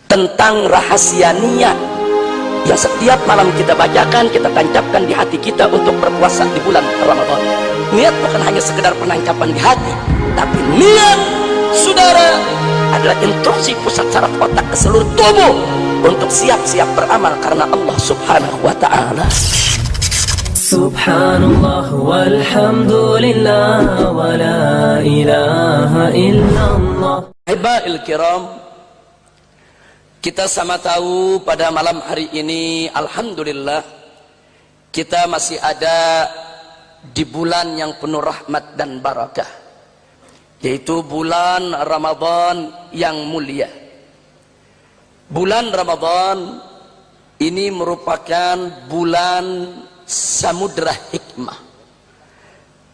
tentang rahasia niat yang setiap malam kita bacakan, kita tancapkan di hati kita untuk berpuasa di bulan Ramadan. Niat bukan hanya sekedar penancapan di hati, tapi niat, saudara, adalah instruksi pusat saraf otak ke seluruh tubuh untuk siap-siap beramal karena Allah Subhanahu wa ta'ala. Subhanallah walhamdulillah wa la ilaha illallah. Ibail kiram, kita sama tahu pada malam hari ini alhamdulillah kita masih ada di bulan yang penuh rahmat dan barakah, yaitu bulan Ramadan yang mulia. Bulan Ramadan ini merupakan bulan samudra hikmah.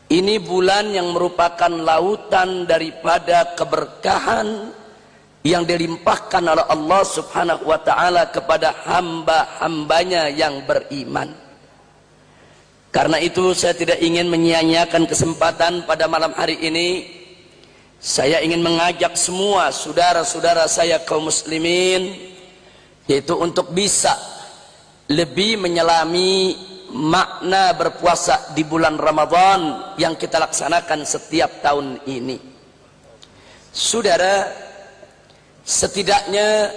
Ini bulan yang merupakan lautan daripada keberkahan yang dilimpahkan oleh Allah Subhanahu wa ta'ala kepada hamba-hambanya yang beriman. Karena itu saya tidak ingin menyia-nyiakan kesempatan pada malam hari ini. Saya ingin mengajak semua saudara-saudara saya kaum muslimin, yaitu untuk bisa lebih menyelami makna berpuasa di bulan Ramadan yang kita laksanakan setiap tahun ini. Saudara, setidaknya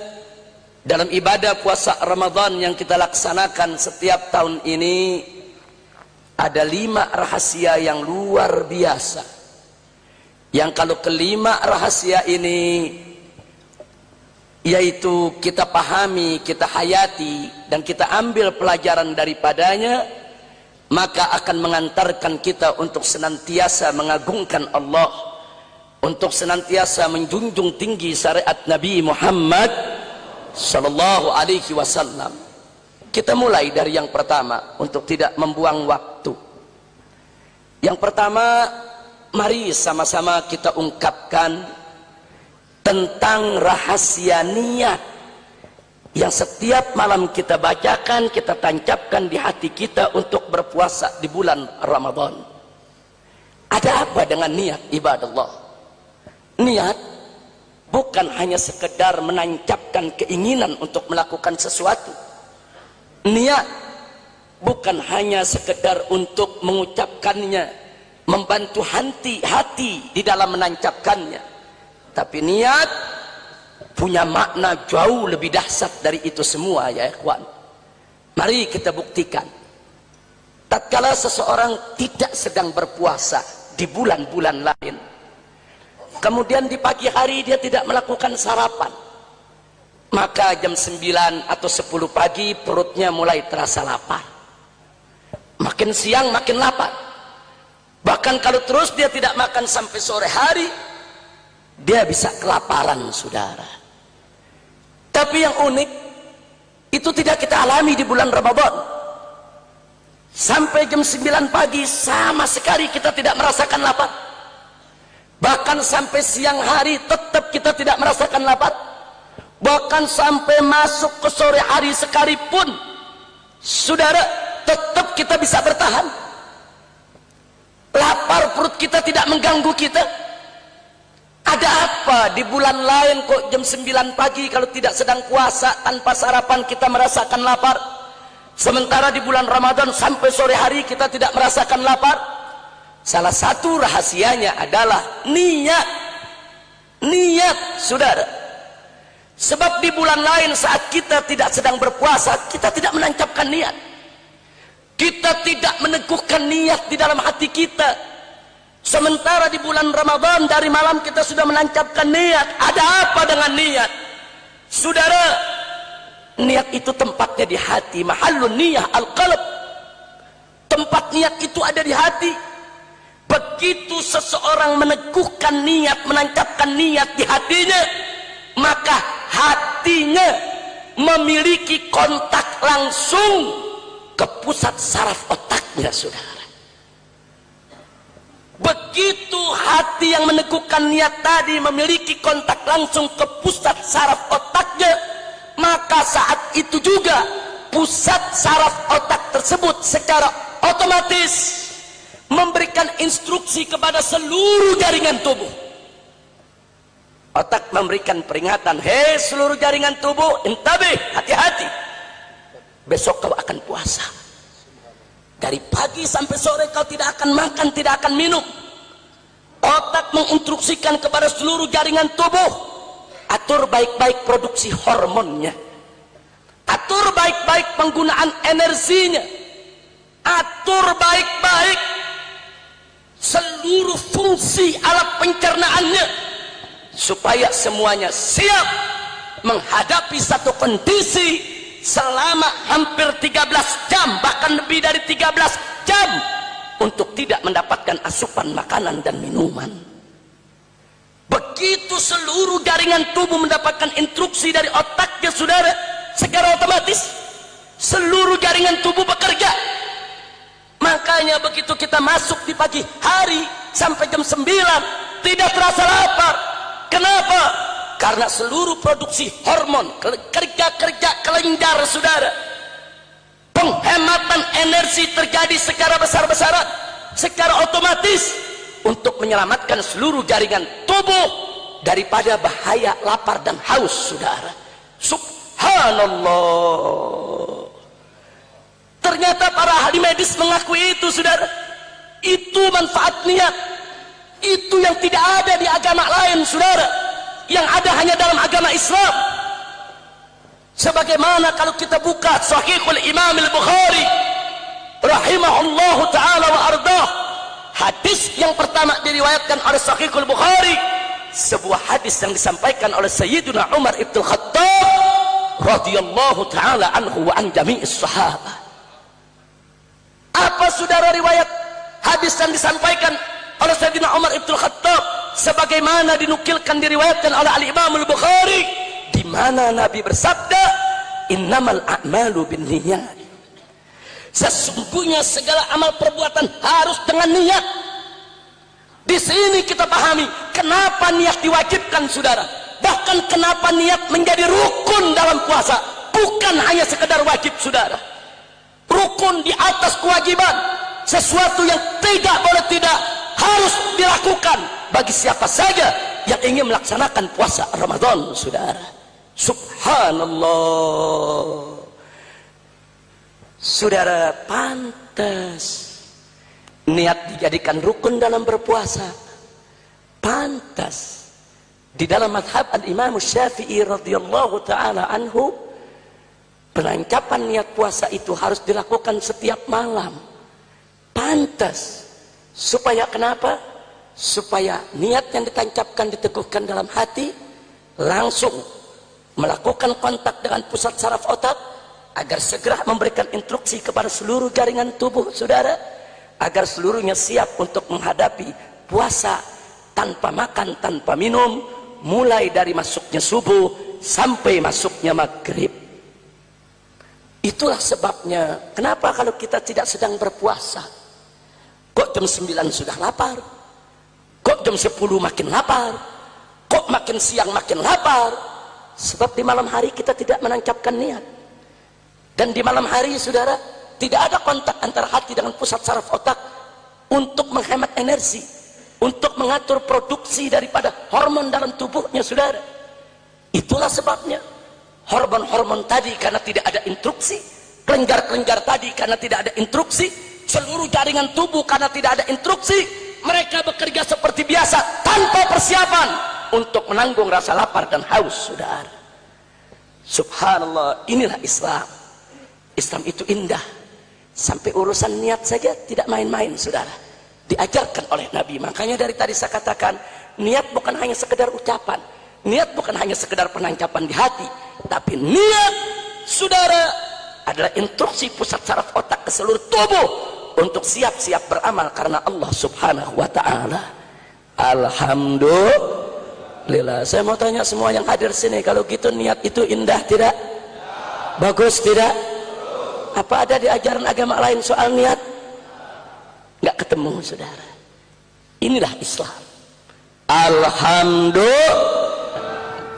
dalam ibadah puasa Ramadan yang kita laksanakan setiap tahun ini ada 5 rahasia yang luar biasa, yang kalau kelima rahasia ini yaitu kita pahami, kita hayati, dan kita ambil pelajaran daripadanya, maka akan mengantarkan kita untuk senantiasa mengagungkan Allah, untuk senantiasa menjunjung tinggi syariat Nabi Muhammad sallallahu alaihi wasallam. Kita mulai dari yang pertama untuk tidak membuang waktu. Yang pertama, mari sama-sama kita ungkapkan tentang rahasia niat yang setiap malam kita bacakan, kita tancapkan di hati kita untuk berpuasa di bulan Ramadan. Ada apa dengan niat, ibadallah? Niat bukan hanya sekedar menancapkan keinginan untuk melakukan sesuatu. Niat bukan hanya sekedar untuk mengucapkannya, membantu hati di dalam menancapkannya. Tapi niat punya makna jauh lebih dahsyat dari itu semua, ya ikhwan. Mari kita buktikan. Tatkala seseorang tidak sedang berpuasa di bulan-bulan lain, kemudian di pagi hari dia tidak melakukan sarapan, maka jam 9 atau 10 pagi perutnya mulai terasa lapar. Makin siang makin lapar. Bahkan kalau terus dia tidak makan sampai sore hari, dia bisa kelaparan, saudara. Tapi yang unik itu tidak kita alami di bulan Ramadan. Sampai jam 9 pagi sama sekali kita tidak merasakan lapar. Bahkan sampai siang hari tetap kita tidak merasakan lapar. Bahkan sampai masuk ke sore hari sekalipun, saudara, tetap kita bisa bertahan. Lapar perut kita tidak mengganggu kita. Ada apa di bulan lain kok jam 9 pagi kalau tidak sedang puasa tanpa sarapan kita merasakan lapar, sementara di bulan Ramadan sampai sore hari kita tidak merasakan lapar? Salah satu rahasianya adalah niat. Niat, saudara. Sebab di bulan lain saat kita tidak sedang berpuasa, kita tidak menancapkan niat, kita tidak meneguhkan niat di dalam hati kita. Sementara di bulan Ramadan dari malam kita sudah menancapkan niat. Ada apa dengan niat? Saudara, niat itu tempatnya di hati. Mahallun niyah al-qalb. Tempat niat itu ada di hati. Begitu seseorang meneguhkan niat, menancapkan niat di hatinya, maka hatinya memiliki kontak langsung ke pusat saraf otaknya, saudara. Begitu hati yang meneguhkan niat tadi memiliki kontak langsung ke pusat saraf otaknya, maka saat itu juga pusat saraf otak tersebut secara otomatis memberikan instruksi kepada seluruh jaringan tubuh. Otak memberikan peringatan, hei seluruh jaringan tubuh, intabih, hati-hati. Besok kau akan puasa. Dari pagi sampai sore kau tidak akan makan, tidak akan minum. Otak menginstruksikan kepada seluruh jaringan tubuh, atur baik-baik produksi hormonnya, atur baik-baik penggunaan energinya, atur baik-baik seluruh fungsi alat pencernaannya, supaya semuanya siap menghadapi satu kondisi selama hampir 13 jam, bahkan lebih dari 13 jam, untuk tidak mendapatkan asupan makanan dan minuman. Begitu seluruh jaringan tubuh mendapatkan instruksi dari otaknya, saudara, secara otomatis seluruh jaringan tubuh bekerja. Makanya begitu kita masuk di pagi hari sampai jam 9 tidak terasa lapar. Kenapa? Karena seluruh produksi hormon kerja-kerja kelenjar, saudara. Penghematan energi terjadi secara besar-besaran, secara otomatis, untuk menyelamatkan seluruh jaringan tubuh daripada bahaya lapar dan haus, saudara. Subhanallah. Ternyata para ahli medis mengakui itu, saudara. Itu manfaat niat. Itu yang tidak ada di agama lain, saudara. Yang ada hanya dalam agama Islam. Sebagaimana kalau kita buka Sahihul Imam Al-Bukhari rahimahullahu ta'ala wa ardah, hadis yang pertama diriwayatkan oleh Sahihul Bukhari, sebuah hadis yang disampaikan oleh Sayyiduna Umar Ibn Khattab radhiyallahu ta'ala anhu wa an jami'is sahabah. Apa, saudara, riwayat hadis yang disampaikan oleh Sayyidina Umar Ibn Khattab sebagaimana dinukilkan, diriwayatkan oleh Al-Imam Al-Bukhari, di mana Nabi bersabda, innamal a'malu binniyat. Sesungguhnya segala amal perbuatan harus dengan niat. Di sini kita pahami kenapa niat diwajibkan, saudara. Bahkan kenapa niat menjadi rukun dalam puasa, bukan hanya sekedar wajib, saudara. Rukun di atas kewajiban, sesuatu yang tidak boleh tidak, harus dilakukan bagi siapa saja yang ingin melaksanakan puasa Ramadan, saudara. Subhanallah. Saudara, pantas niat dijadikan rukun dalam berpuasa. Pantas. Di dalam mazhab Al-Imam Syafi'i radhiyallahu ta'ala anhu, penancapan niat puasa itu harus dilakukan setiap malam. Pantas. Supaya kenapa? Supaya niat yang ditancapkan, diteguhkan dalam hati, langsung melakukan kontak dengan pusat saraf otak, agar segera memberikan instruksi kepada seluruh jaringan tubuh, saudara, agar seluruhnya siap untuk menghadapi puasa tanpa makan, tanpa minum, mulai dari masuknya subuh sampai masuknya maghrib. Itulah sebabnya kenapa kalau kita tidak sedang berpuasa, kok jam 9 sudah lapar, kok jam 10 makin lapar, kok makin siang makin lapar. Sebab di malam hari kita tidak menancapkan niat. Dan di malam hari, saudara, tidak ada kontak antara hati dengan pusat saraf otak untuk menghemat energi, untuk mengatur produksi daripada hormon dalam tubuhnya, saudara. Itulah sebabnya hormon-hormon tadi karena tidak ada instruksi, kelenjar-kelenjar tadi karena tidak ada instruksi, seluruh jaringan tubuh karena tidak ada instruksi, mereka bekerja seperti biasa tanpa persiapan untuk menanggung rasa lapar dan haus, saudara. Subhanallah. Inilah Islam. Islam itu indah. Sampai urusan niat saja tidak main-main, saudara. Diajarkan oleh Nabi. Makanya dari tadi saya katakan, niat bukan hanya sekedar ucapan, niat bukan hanya sekedar penancapan di hati, tapi niat, saudara, adalah instruksi pusat saraf otak ke seluruh tubuh untuk siap-siap beramal karena Allah Subhanahu wa ta'ala. Alhamdulillah. Saya mau tanya semua yang hadir sini, kalau gitu niat itu indah tidak? Bagus tidak? Apa ada di ajaran agama lain soal niat? Nggak ketemu, saudara. Inilah Islam. Alhamdulillah.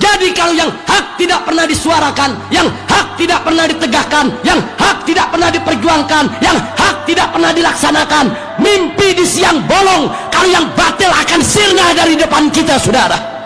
Jadi kalau yang hak tidak pernah disuarakan, yang hak tidak pernah ditegakkan, yang hak tidak pernah diperjuangkan, yang hak tidak pernah dilaksanakan, mimpi di siang bolong. Kalau yang batil akan sirna dari depan kita, saudara.